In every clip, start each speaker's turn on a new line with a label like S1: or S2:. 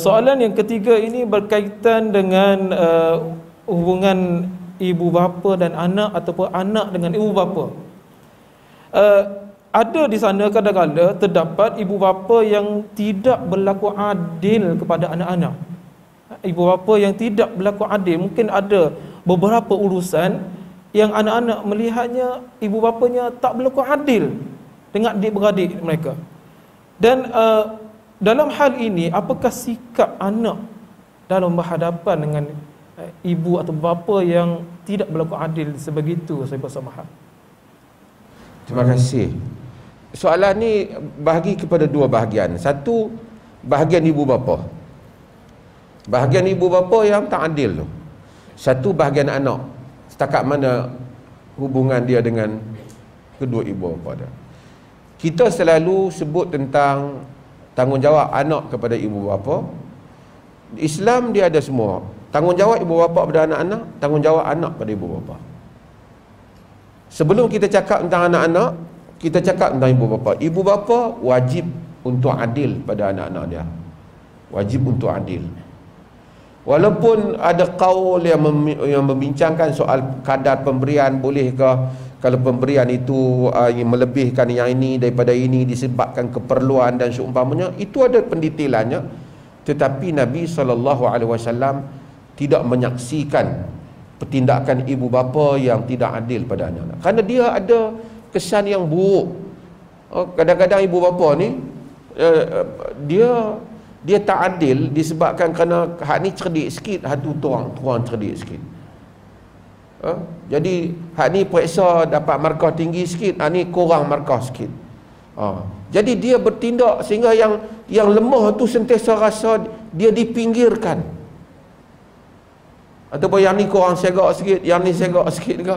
S1: Soalan yang ketiga ini berkaitan dengan hubungan ibu bapa dan anak ataupun anak dengan ibu bapa. Ada di sana kadang-kadang terdapat ibu bapa yang tidak berlaku adil kepada anak-anak. Ibu bapa yang tidak berlaku adil, mungkin ada beberapa urusan yang anak-anak melihatnya ibu bapanya tak berlaku adil dengan adik-beradik mereka. Dan dalam hal ini, apakah sikap anak dalam berhadapan dengan ibu atau bapa yang tidak berlaku adil sebegitu, saya bersamahab?
S2: Terima kasih. Soalan ni bahagi kepada dua bahagian. Satu, bahagian ibu bapa. Bahagian ibu bapa yang tak adil tu. Satu, bahagian anak. Setakat mana hubungan dia dengan kedua ibu bapa dia. Kita selalu sebut tentang tanggungjawab anak kepada ibu bapa. Islam dia ada semua. Tanggungjawab ibu bapa pada anak-anak, tanggungjawab anak pada ibu bapa. Sebelum kita cakap tentang anak-anak, kita cakap tentang ibu bapa. Ibu bapa wajib untuk adil pada anak-anak dia. Wajib untuk adil. Walaupun ada kaul yang membincangkan soal kadar pemberian, bolehkah kalau pemberian itu melebihkan yang ini daripada ini disebabkan keperluan dan seumpamanya, itu ada pendetailannya. Tetapi Nabi SAW tidak menyaksikan pertindakan ibu bapa yang tidak adil pada anak-anak, kerana dia ada kesan yang buruk. Kadang-kadang ibu bapa ni dia tak adil disebabkan kerana hak ni cerdik sikit, hak tu tuang cerdik sikit. Jadi hak ni periksa dapat markah tinggi sikit, hak ni kurang markah sikit. Jadi dia bertindak sehingga yang lemah tu sentiasa rasa dia dipinggirkan. Ataupun yang ni kurang segak sikit, yang ni segak sikit ke.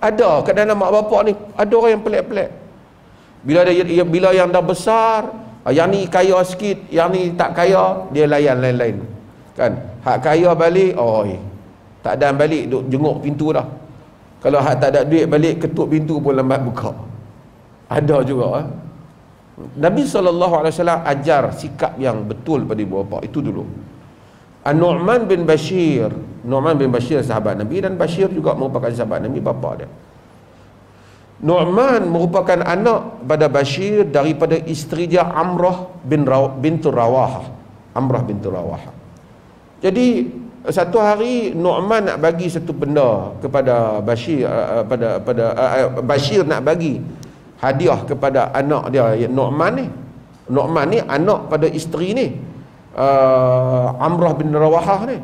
S2: Ada kadang-kadang mak bapak ni ada orang yang pelik-pelik. Bila yang dah besar, yang ni kaya sikit, yang ni tak kaya, dia layan lain-lain. Kan? Hak kaya balik, tak ada balik, duk jenguk pintu dah. Kalau hak tak ada duit balik, ketuk pintu pun lambat buka. Ada juga. Nabi SAW ajar sikap yang betul pada ibu bapa. Itu dulu. Nu'man bin Bashir sahabat Nabi, dan Bashir juga merupakan sahabat Nabi, bapa dia. Nu'man merupakan anak pada Bashir daripada isteri dia Amrah bintu Rawahah. Amrah bintu Rawahah. Jadi satu hari Nu'man nak bagi satu benda kepada Bashir, Bashir nak bagi hadiah kepada anak dia Nu'man ni. Nu'man ni anak pada isteri ni, Amrah bin Rawahah ni.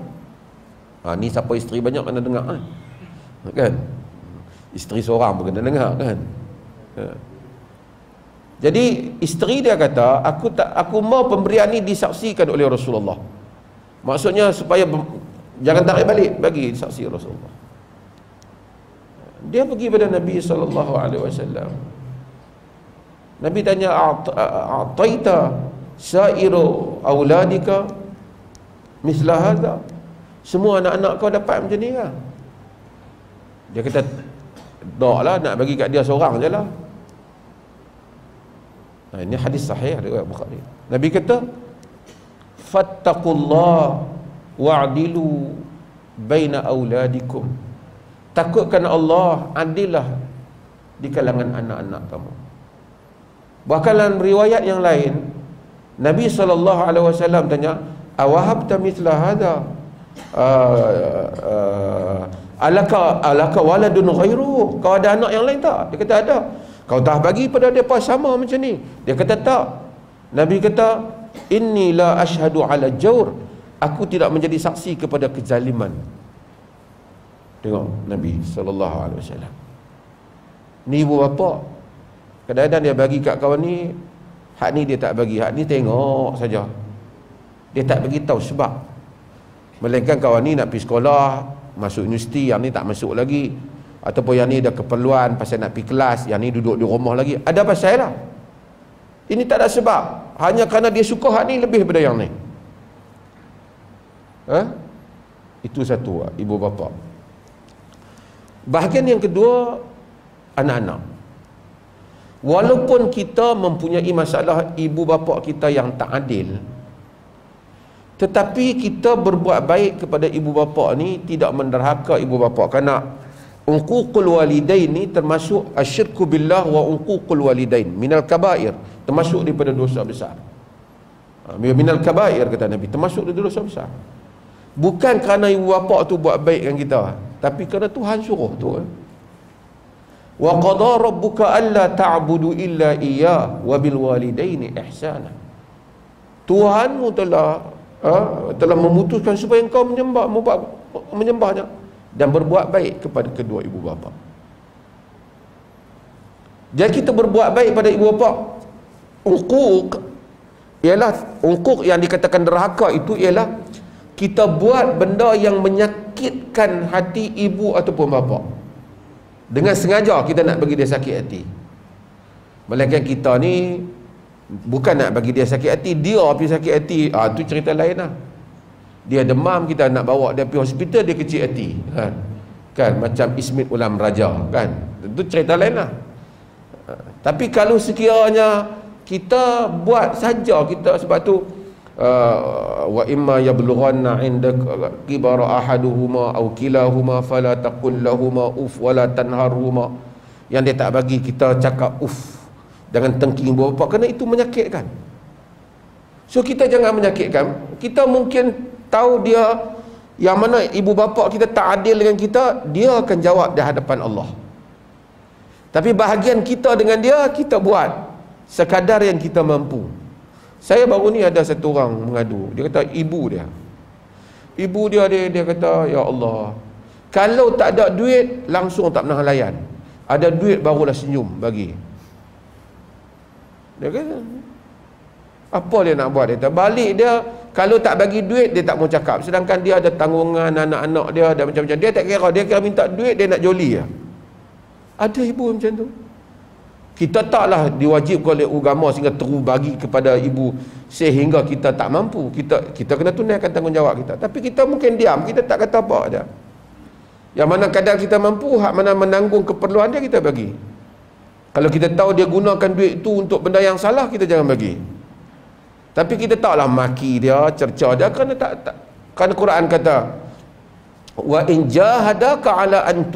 S2: Ni siapa isteri banyak kena dengar kan? Isteri seorang pun kena dengar kan? Jadi isteri dia kata, aku mau pemberian ni disaksikan oleh Rasulullah. Maksudnya supaya jangan tarik balik, bagi saksi Rasulullah. Dia pergi pada Nabi SAW. Nabi tanya, "A'taita sa'iru auladika misla hadha?" Semua anak-anak kau dapat macam ni ke? Dia kata, "Tak lah, nak bagi kat dia seorang je lah." Ini hadis sahih riwayat Bukhari. Nabi kata, "Fattaqullah wa'dilu baina auladikum." Takutkan Allah, adillah di kalangan anak-anak kamu. Bahkan dalam riwayat yang lain, Nabi SAW tanya, "Awahabta mithla hadha? Alaka waladun ghairu?" Kau ada anak yang lain tak? Dia kata ada. Kau dah bagi pada dia pas sama macam ni? Dia kata tak. Nabi kata, "Inni la ashhadu ala jawr." Aku tidak menjadi saksi kepada kezaliman. Tengok Nabi SAW. Ni ibu bapa, kadang-kadang dia bagi kat kawan ni, hak ni dia tak bagi, hak ni tengok saja. Dia tak bagi tahu sebab. Melainkan kawan ni nak pergi sekolah, masuk universiti, yang ni tak masuk lagi. Ataupun yang ni ada keperluan pasal nak pergi kelas, yang ni duduk di rumah lagi. Ada pasal lah. Ini tak ada sebab. Hanya kerana dia suka hak ni lebih daripada yang ni. Itu satu, ibu bapa. Bahagian yang kedua, anak-anak. Walaupun kita mempunyai masalah ibu bapa kita yang tak adil, Tetapi kita berbuat baik kepada ibu bapa ni tidak menderhaka ibu bapa. Kerana uququl walidain ni termasuk asyirku billah wa uququl walidain minal kabair, termasuk daripada dosa besar. Minal kabair kata Nabi, termasuk daripada dosa besar. Bukan kerana ibu bapa tu buat baik dengan kita, tapi kerana Tuhan suruh tu. Wa qada rabbuka alla ta'budu illa iyyah wa bil walidaini ihsana. Tuhanmu telah memutuskan supaya engkau menyembahnya dan berbuat baik kepada kedua ibu bapa. Jadi kita berbuat baik pada ibu bapa. Uquq ialah uquq yang dikatakan derhaka, itu ialah kita buat benda yang menyakitkan hati ibu ataupun bapa. Dengan sengaja kita nak bagi dia sakit hati. Melainkan kita ni bukan nak bagi dia sakit hati, dia pergi sakit hati, tu cerita lain lah. Dia demam, kita nak bawa dia pergi hospital, dia kecil hati, kan macam Ismit Ulam Raja, kan, itu cerita lain lah. Tapi kalau sekiranya kita buat saja, kita sebab tu wa imma yablughanna indaka kibara ahaduhuma aw kilahuma fala taqul lahumu uf wala tanharhuma. Yang dia tak bagi kita cakap uf, jangan tengking ibu bapa, kerana itu menyakitkan. So kita jangan menyakitkan. Kita mungkin tahu dia yang mana ibu bapa kita tak adil dengan kita, dia akan jawab di hadapan Allah. Tapi bahagian kita dengan dia, kita buat sekadar yang kita mampu. Saya baru ni ada satu orang mengadu, dia kata ibu dia kata, ya Allah, kalau tak ada duit langsung tak pernah layan, ada duit barulah senyum bagi. Dia kata, apa dia nak buat? Dia kata, balik dia, kalau tak bagi duit dia tak mau cakap, sedangkan dia ada tanggungan anak-anak dia, ada macam-macam, dia tak kira, dia kira minta duit, dia nak joli lah. Ada ibu macam tu. Kita taklah diwajibkan oleh agama sehingga terus bagi kepada ibu sehingga kita tak mampu. Kita kena tunaikan tanggungjawab kita. Tapi kita mungkin diam, kita tak kata apa aja. Yang mana kadar kita mampu, hak mana menanggung keperluan dia, kita bagi. Kalau kita tahu dia gunakan duit itu untuk benda yang salah, kita jangan bagi. Tapi kita taklah maki dia, cerca dia, kerana kerana Quran kata, wa in jahadaka ala an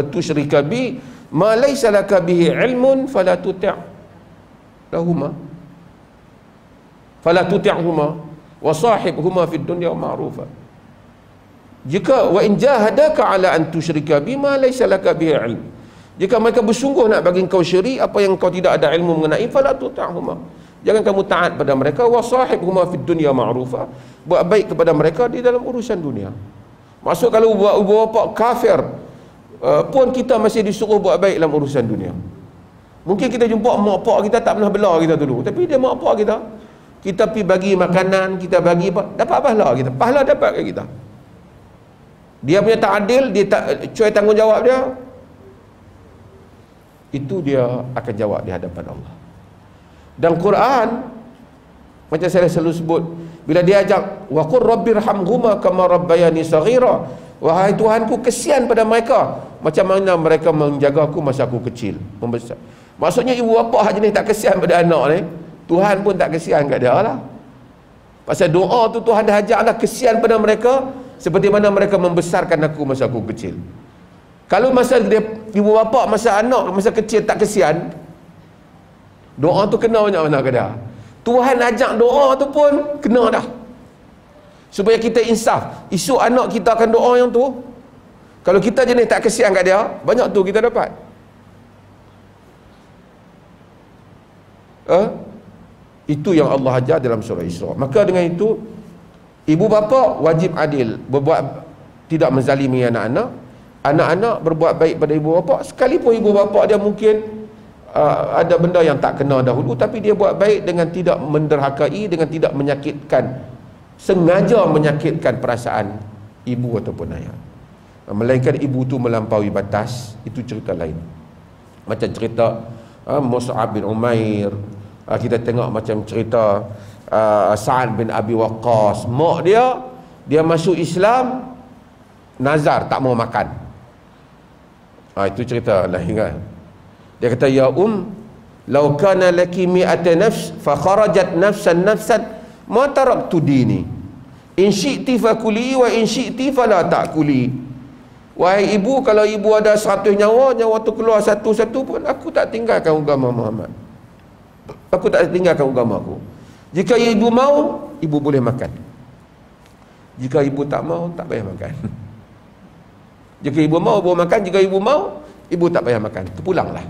S2: tusyrika bi ma laysa laka bihi ilmun fala tuti'huma wa sahibhuma fid dunya ma'rufa. Jika wa in jahadaka ala an tusyrika bi ma laysa laka bihi ilm, jika mereka bersungguh nak bagi engkau syirik apa yang kau tidak ada ilmu mengenai, fala tuti'huma, jangan kamu taat pada mereka. Wa sahibhuma fid dunya ma'rufa, buat baik kepada mereka di dalam urusan dunia. Maksud kalau ibu bapa kafir pun kita masih disuruh buat baik dalam urusan dunia. Mungkin kita jumpa mak pak kita tak pernah bela kita dulu, tapi dia mak pak kita pergi bagi makanan, kita bagi apa, dapat pahala kita, pahala dapat kat kita. Dia punya tak adil, dia tak cuai tanggungjawab dia, itu dia akan jawab di hadapan Allah. Dan Quran macam saya selalu sebut, bila dia ajak wa qur rabbirhamhuma kama rabbayani saghira, wahai Tuhanku, kesian pada mereka macam mana mereka menjaga aku masa aku kecil membesar. Maksudnya ibu bapa jenis tak kesian pada anak ni, Tuhan pun tak kesian kat dia lah. Pasal doa tu Tuhan dah ajak lah, kesian pada mereka seperti mana mereka membesarkan aku masa aku kecil. Kalau masa dia, ibu bapa masa anak masa kecil tak kesian, doa tu kena banyak mana ke dah. Tuhan ajak doa tu pun kena dah, supaya kita insaf. Esok anak kita akan doa yang tu, kalau kita jenis tak kesian kat dia, banyak tu kita dapat. Itu yang Allah ajar dalam surah Isra. Maka dengan itu, ibu bapa wajib adil, berbuat tidak menzalimi anak-anak. Anak-anak berbuat baik pada ibu bapa, sekalipun ibu bapa dia mungkin ada benda yang tak kena dahulu, tapi dia buat baik dengan tidak menderhakai, dengan tidak menyakitkan, sengaja menyakitkan perasaan ibu ataupun ayah. Melainkan ibu tu melampaui batas, itu cerita lain. Macam cerita Mus'ab bin Umair, kita tengok macam cerita Sa'ad bin Abi Waqqas. Mak dia masuk Islam, nazar tak mau makan. Itu cerita lain kan. Dia kata, ya law kana laki mi'ata nafs fa kharajat nafsan ma taraktu dini. In syi'ti fakuli wa in syi'ti fala ta'kuli. Wahai ibu, kalau ibu ada 100 nyawa, nyawa tu keluar satu-satu pun, aku tak tinggalkan agama Muhammad. Aku tak tinggalkan agama aku. Jika ibu mau, ibu boleh makan. Jika ibu tak mau, tak payah makan. Jika ibu mau, ibu makan. Jika ibu mau, ibu tak payah makan. Terpulanglah.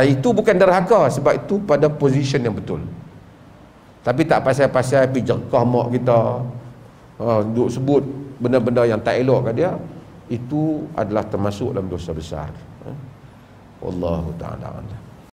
S2: Itu bukan derhaka, sebab itu pada position yang betul. Tapi tak pasal-pasal pergi jengkah mak kita, duk sebut benda-benda yang tak elok kat dia, itu adalah termasuk dalam dosa besar. Wallahu ta'ala a'lam.